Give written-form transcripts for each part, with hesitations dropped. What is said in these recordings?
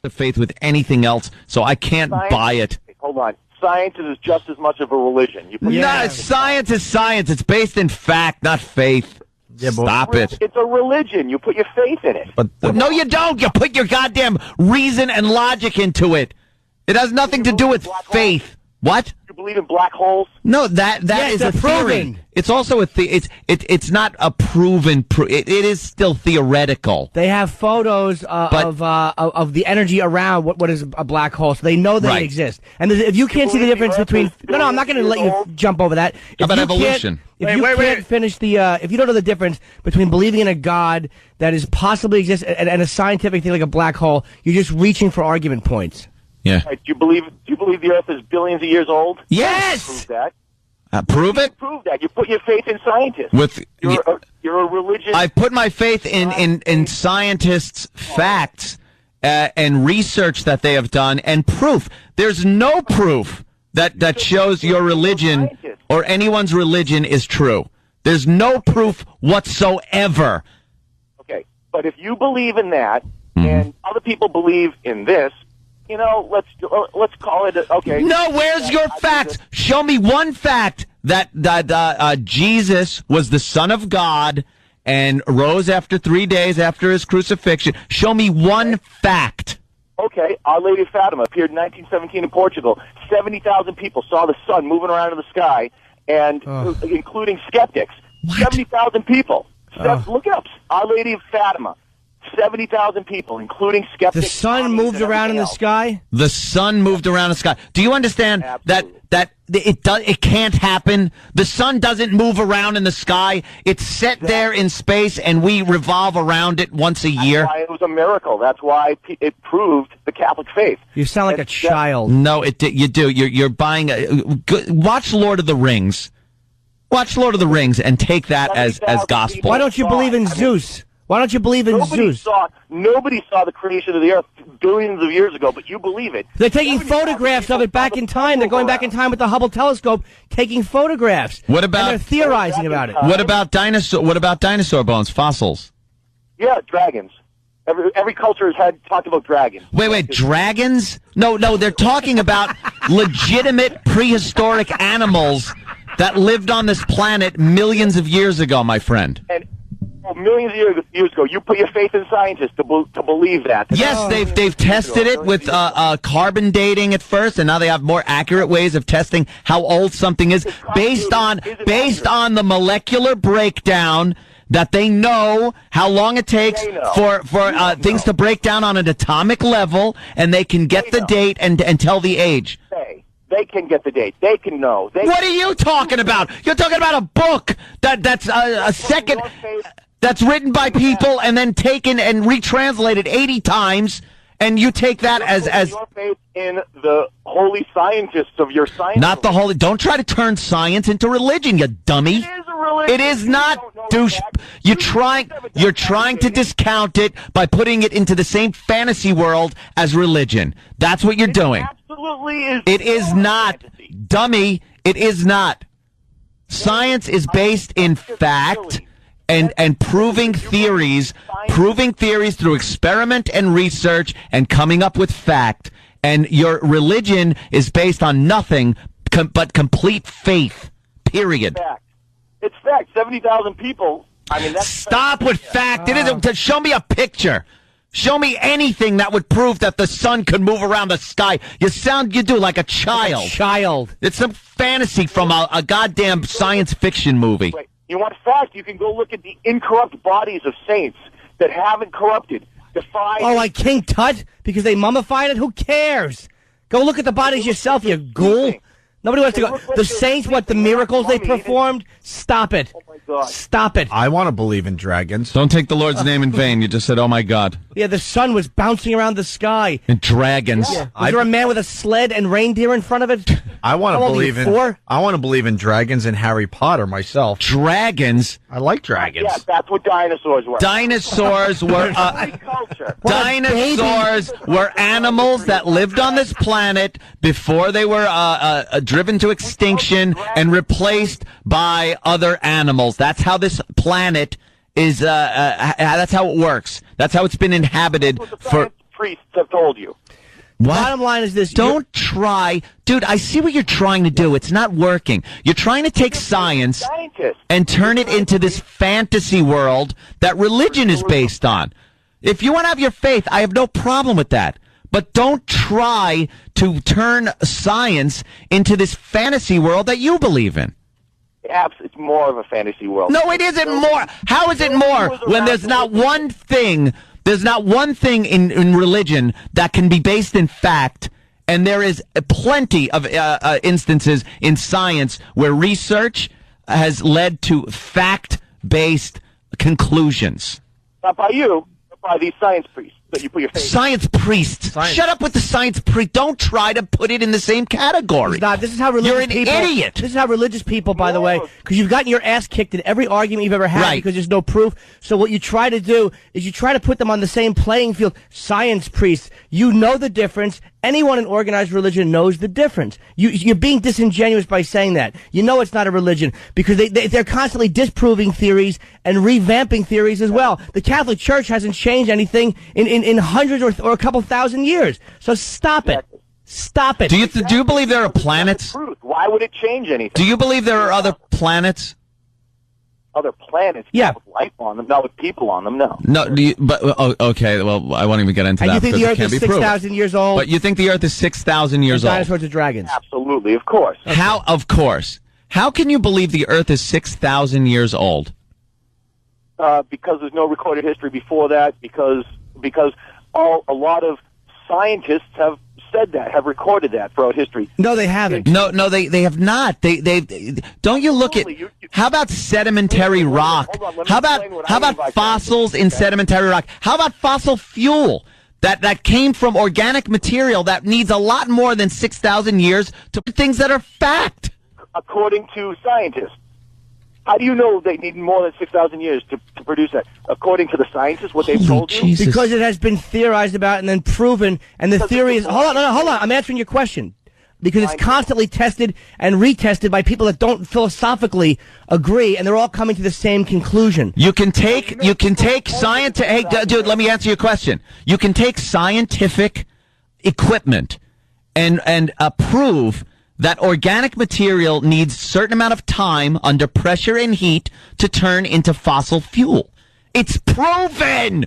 the faith with anything else, so I can't buy it. Hold on. Science is just as much of a religion. No, science is science. It's based in fact, not faith. Yeah, stop it. It's a religion. You put your faith in it. But no, you don't. You put your goddamn reason and logic into it. It has nothing to do with faith. What? You believe in black holes? No, that is a theory. It's also a it's not a proven. It is still theoretical. They have photos of the energy around what is a black hole, so they know they exist. And if you can't see the difference between I'm not going to let you jump over that. How about evolution? If you can't finish if you don't know the difference between believing in a God that is possibly exists and a scientific thing like a black hole, you're just reaching for argument points. Yeah. Right, do you believe the Earth is billions of years old? Yes. Prove that. Prove it. Prove that. You put your faith in scientists. You're a religion. I put my faith in scientists' facts and research that they have done and proof. There's no proof that shows your religion or anyone's religion is true. There's no proof whatsoever. Okay, but if you believe in that and other people believe in this. Let's call it okay. No, where's your facts? Show me one fact that Jesus was the Son of God and rose after 3 days after his crucifixion. Show me one fact. Okay, Our Lady of Fatima appeared in 1917 in Portugal. 70,000 people saw the sun moving around in the sky, and including skeptics. What? 70,000 people. Look it up. Our Lady of Fatima. 70,000 people, including skeptics. The sun moved around in the sky? The sun moved around the sky. Do you understand that it can't happen? The sun doesn't move around in the sky. It's set there in space, and we revolve around it once a year. That's why it was a miracle. That's why it proved the Catholic faith. You sound like a child. No, you do. You're buying watch Lord of the Rings. Watch Lord of the Rings and take that as gospel. Why don't you believe in Zeus? Why don't you believe in Zeus? Nobody saw the creation of the earth billions of years ago, but you believe it. They're taking photographs of it back in time. They're going back in time with the Hubble telescope, taking photographs. What about? And they're theorizing about it. What about dinosaur bones, fossils? Yeah, dragons. Every culture has talked about dragons. Wait, dragons? No, they're talking about legitimate prehistoric animals that lived on this planet millions of years ago, my friend. And millions of years ago, you put your faith in scientists to believe that. Yes, they've tested it with carbon dating at first, and now they have more accurate ways of testing how old something is based on the molecular breakdown that they know how long it takes for things to break down on an atomic level, and they can get the date and tell the age. They can get the date. They can know. What are you talking about? You're talking about a book that's a second. That's written by people and then taken and retranslated 80 times, and you take that as your faith in the holy scientists of your science. Not the holy. Don't try to turn science into religion, you dummy. It is a religion. It is not, douche. You're trying to discount it by putting it into the same fantasy world as religion. That's what you're doing. Absolutely is. It is not, fantasy. Dummy. It is not. Science is based in fact. And proving theories through experiment and research and coming up with fact. And your religion is based on nothing but complete faith. Period. It's fact. 70,000 people. I mean, that's stop with fact. It isn't. Show me a picture. Show me anything that would prove that the sun could move around the sky. You do like a child. Like a child. It's some fantasy from a goddamn science fiction movie. Wait. You want fact? You can go look at the incorrupt bodies of saints that haven't corrupted. Like King Tut? Because they mummified it? Who cares? Go look at the bodies yourself, you ghoul. Nobody wants to go. The saints, the miracles they performed? Stop it. Oh, my God. Stop it. I want to believe in dragons. Don't take the Lord's name in vain. You just said, oh, my God. Yeah, the sun was bouncing around the sky. And dragons. Yeah. Was there a man with a sled and reindeer in front of it? I want to believe in dragons and Harry Potter myself. Dragons? I like dragons. Yeah, that's what dinosaurs were. Dinosaurs were animals that lived on this planet before they were driven to extinction and replaced by other animals. That's how this planet is. That's how it works. That's how it's been inhabited for. priests have told you. What? Bottom line is this. Don't try. Dude, I see what you're trying to do. It's not working. You're trying to take science and turn it into this fantasy world that religion is based on. If you want to have your faith, I have no problem with that. But don't try to turn science into this fantasy world that you believe in. It's more of a fantasy world. No, it isn't more. How is it more when there's not one thing? There's not one thing in religion that can be based in fact, and there is plenty of instances in science where research has led to fact-based conclusions. Not by you, but by these science priests that you put your faith in. Science priests. Shut up with the science priest. Don't try to put it in the same category. It's not. This is how religious You're an people, idiot. This is how religious people, by the way, because you've gotten your ass kicked in every argument you've ever had Right. because there's no proof. So what you try to do is you try to put them on the same playing field. Science priests, you know the difference. Anyone in organized religion knows the difference. You're being disingenuous by saying that. You know it's not a religion because they're constantly disproving theories and revamping theories as well. The Catholic Church hasn't changed anything in hundreds or a couple thousand years. So stop it. Stop it. Do you believe there are planets? Why would it change anything? Do you believe there are other planets? Other planets? Yeah. Not with life on them, not with people on them, no. No, okay, well, I won't even get into And that you think the because Earth it can't is be proven. 6,000 years old? But you think the Earth is 6,000 years old? Dinosaurs are dragons. Absolutely, of course. How? Of course. How can you believe the Earth is 6,000 years old? Because there's no recorded history before that, because a lot of scientists have said that, have recorded that throughout history. No, they haven't. No, they have not. They don't you look at how about sedimentary rock? How about fossils in sedimentary rock? How about fossil fuel that came from organic material that needs a lot more than 6,000 years to things that are fact? According to scientists. How do you know they need more than 6,000 years to produce that? According to the scientists, what they've told you? Jesus. Because it has been theorized about and then proven, and the theory is... Hold on. I'm answering your question. Because it's constantly tested and retested by people that don't philosophically agree, and they're all coming to the same conclusion. You can take science. Hey, dude, let me answer your question. You can take scientific equipment and prove that organic material needs a certain amount of time under pressure and heat to turn into fossil fuel. It's proven!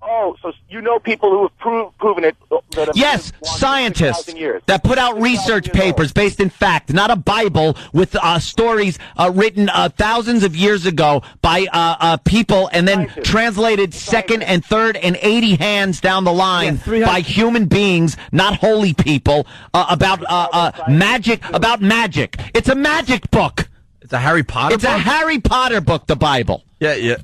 Oh, so you know people who have proven it? That have Yes, lived longer than scientists 6,000 years. that put out research papers based in fact, not a Bible with stories written thousands of years ago by people and then translated second and third and 80 hands down the line by human beings, not holy people, about magic. About magic. It's a magic book. It's a Harry Potter It's book? a Harry Potter book, the Bible. Yeah.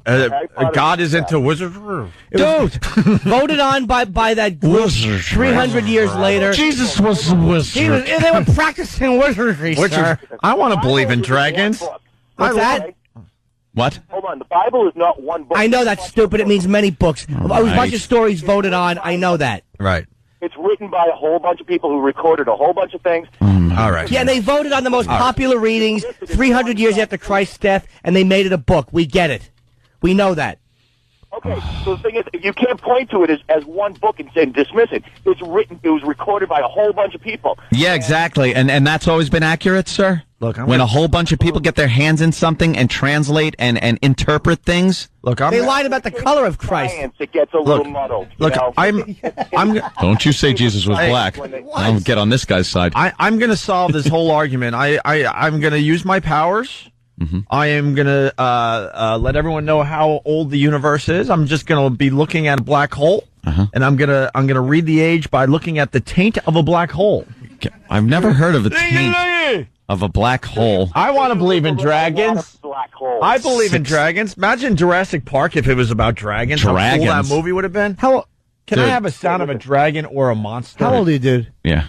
God is into wizardry. Dude, voted on by that group 300 years later. Jesus was a wizard. They were practicing wizardry, sir. I want to believe in dragons. What's that? What? Hold on, the Bible is not one book. I know that's stupid. It means many books. It was a bunch of stories voted on. I know that. Right. It's written by a whole bunch of people who recorded a whole bunch of things. All right. Yeah, and they voted on the most popular readings 300 years after Christ's death, and they made it a book. We get it. We know that. Okay, so the thing is, you can't point to it as one book and say dismiss it. It's written. It was recorded by a whole bunch of people. Yeah, exactly. And that's always been accurate, sir? Look, when a whole bunch of people get their hands in something and translate and interpret things. Look, They lied about the color of Christ. Science, it gets a little muddled. Look, you know? I'm. Don't you say Jesus was black. I'll get on this guy's side. I'm going to solve this whole argument. I'm going to use my powers. Mm-hmm. I am going to let everyone know how old the universe is. I'm just going to be looking at a black hole, and I'm gonna read the age by looking at the taint of a black hole. I've never heard of a taint of a black hole. I want to believe in dragons. Black hole. I believe in dragons. Imagine Jurassic Park if it was about dragons. How cool that movie would have been. How Can I have a sound of a dragon or a monster? old are you, dude? Yeah.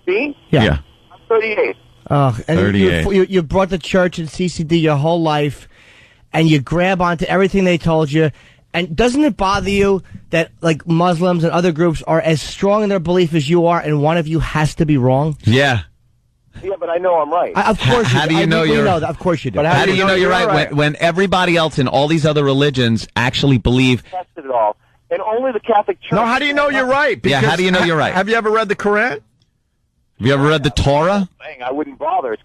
Me? Yeah. I'm 38. And 38. you brought the church and CCD your whole life, and you grab onto everything they told you. And doesn't it bother you that, like, Muslims and other groups are as strong in their belief as you are, and one of you has to be wrong? Yeah. Yeah, but I know I'm right. Of course How you do you know you're... know that. Of course you do. But how do you know you're right when everybody else in all these other religions actually believe... Tested it all. And only the Catholic Church. No, how do you know you're right? Yeah, how do you know you're right? Have you ever read the Quran? Have you ever read the Torah? I wouldn't bother. It's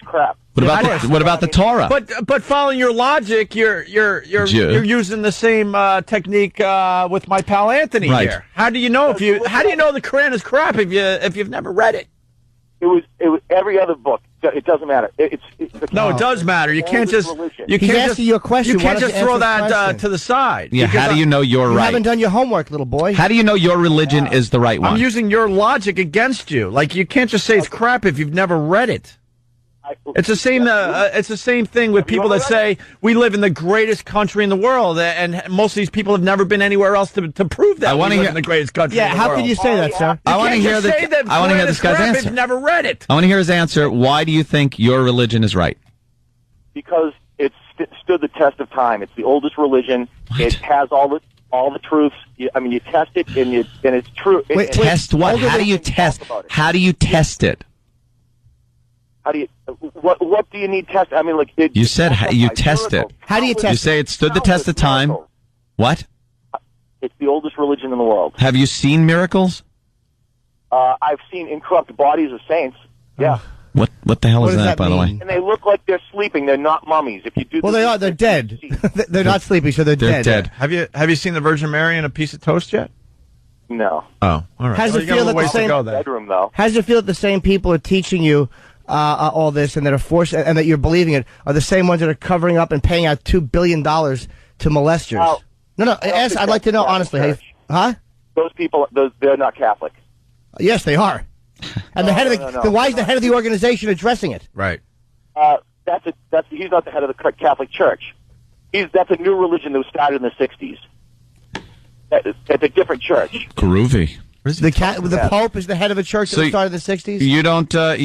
crap. What about the Torah? But following your logic, you're using the same technique with my pal Anthony here. How do you know how do you know the Quran is crap if you've never read it? It was every other book. It doesn't matter. It does matter. You can't just He's asking you a question. You Why can't don't just you throw answer the that question? to the side. Yeah, how do you know you're You right? haven't done your homework, little boy. How do you know your religion is the right one? I'm using your logic against you. Like, you can't just say it's crap if you've never read it. It's the same. It's the same thing with people that say we live in the greatest country in the world, and most of these people have never been anywhere else to prove that. I want to hear in the greatest country. Yeah, in the how world. could you say that, sir? I want to hear I want to hear this guy's answer. If you've never read it. I want to hear his answer. Why do you think your religion is right? Because it's stood the test of time. It's the oldest religion. What? It has all the truths. You test it and it's true. Test what? How do you test? How do you test it? How do you? What do you need test? I mean, like You said you test it. How do you test You say it stood the test of time. What? It's the oldest religion in the world. Have you seen miracles? I've seen incorrupt bodies of saints. Yeah. What the hell What is does that, that by the way? mean? And they look like they're sleeping. They're not mummies. If you do, Well, they are. They're dead. They're not sleeping, so they're dead. Have you seen the Virgin Mary in a piece of toast yet? No. Oh, all right. How does it you got feel a that ways the same to go there. Bedroom though. How does it feel that the same people are teaching you all this and that are forced and that you're believing it are the same ones that are covering up and paying out $2 billion to molesters? Oh, No. I'd like to know honestly. Church. Huh? Those people, they're not Catholic. Yes, they are. And the head of the then why is the head of the organization addressing it? Right. He's not the head of the Catholic Church. That's a new religion that was started in the '60s. It's a different church. Groovy. The Pope is the head of a church that was started in the '60s. You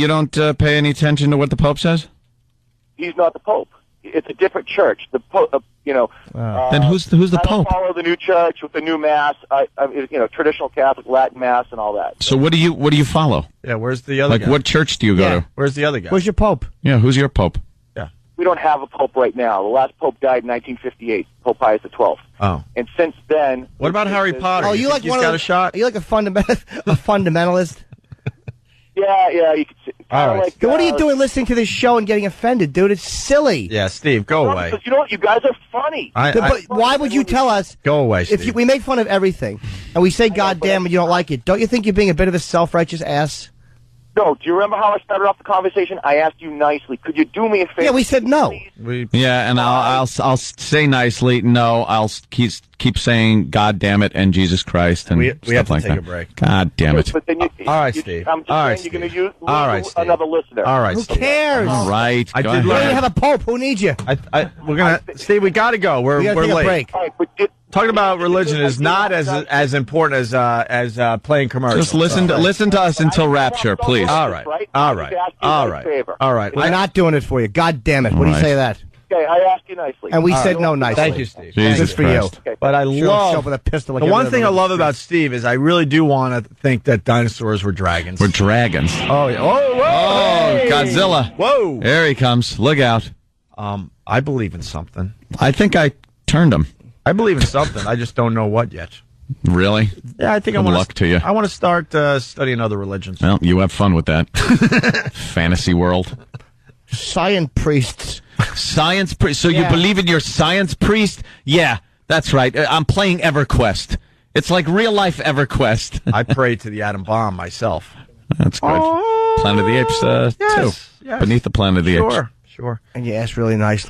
don't pay any attention to what the Pope says? He's not the Pope. It's a different church. The Pope, Then who's the I don't Pope? follow the new church with the new mass. Traditional Catholic Latin mass and all that. So what do you follow? Yeah, where's the other guy? What church do you go to? Where's the other guy? Where's your Pope? Yeah, who's your Pope? Yeah. We don't have a Pope right now. The last Pope died in 1958, Pope Pius XII. Oh. And since then... What about Harry Potter? Oh, you like he's one got of a shot? Are you like a fundamentalist? Yeah, you could say. All right. Like, Then what are you doing listening to this show and getting offended, dude? It's silly. Yeah, Steve, go away. Because you know what? You guys are funny. But why would you tell us? Go away, Steve. We make fun of everything, and we say "God damn" and you don't like it, don't you think you're being a bit of a self-righteous ass? No, do you remember how I started off the conversation? I asked you nicely. Could you do me a favor? Yeah, we said no. Yeah, and I'll say nicely, no. I'll keep saying God damn it and Jesus Christ and we stuff have to like take that. a break. God damn it. But then All right, Steve. I'm just All right, saying you're going Steve. to All right, lose Steve. another listener. All right, Who Steve. cares? All right. I go did ahead. We learn- don't even have a pope. Who needs you? We're gonna Steve. We got to go. We're We gotta take late. a break. All right, but Talking about religion is not as important as playing commercials. Just listen to us until rapture, please. All right. All right. All right. All right. We're not doing it for you. God damn it! What do you Right. say to that? Okay, I asked you nicely. And we said no nicely. Thank you, Steve. Jesus Good for you. Christ. Okay. But I Sure, show up love with a pistol. Like the every one other thing I religion. love about Steve is I really do want to think that dinosaurs were dragons. We're dragons. Oh, yeah. Oh, whoa. Oh, Hey. Godzilla. Whoa. There he comes. Look out. I believe in something. I think I turned him. I believe in something. I just don't know what yet. Really? Yeah, I think I Good want luck to you. I want to start studying other religions. Well, you have fun with that. Fantasy world. Science priests. Science priest. So you Yeah. believe in your science priest? Yeah, that's right. I'm playing EverQuest. It's like real life EverQuest. I pray to the atom bomb myself. That's good. Planet of the Apes yes, 2. yes. Beneath the Planet of the Apes. Sure. And you asked really nicely.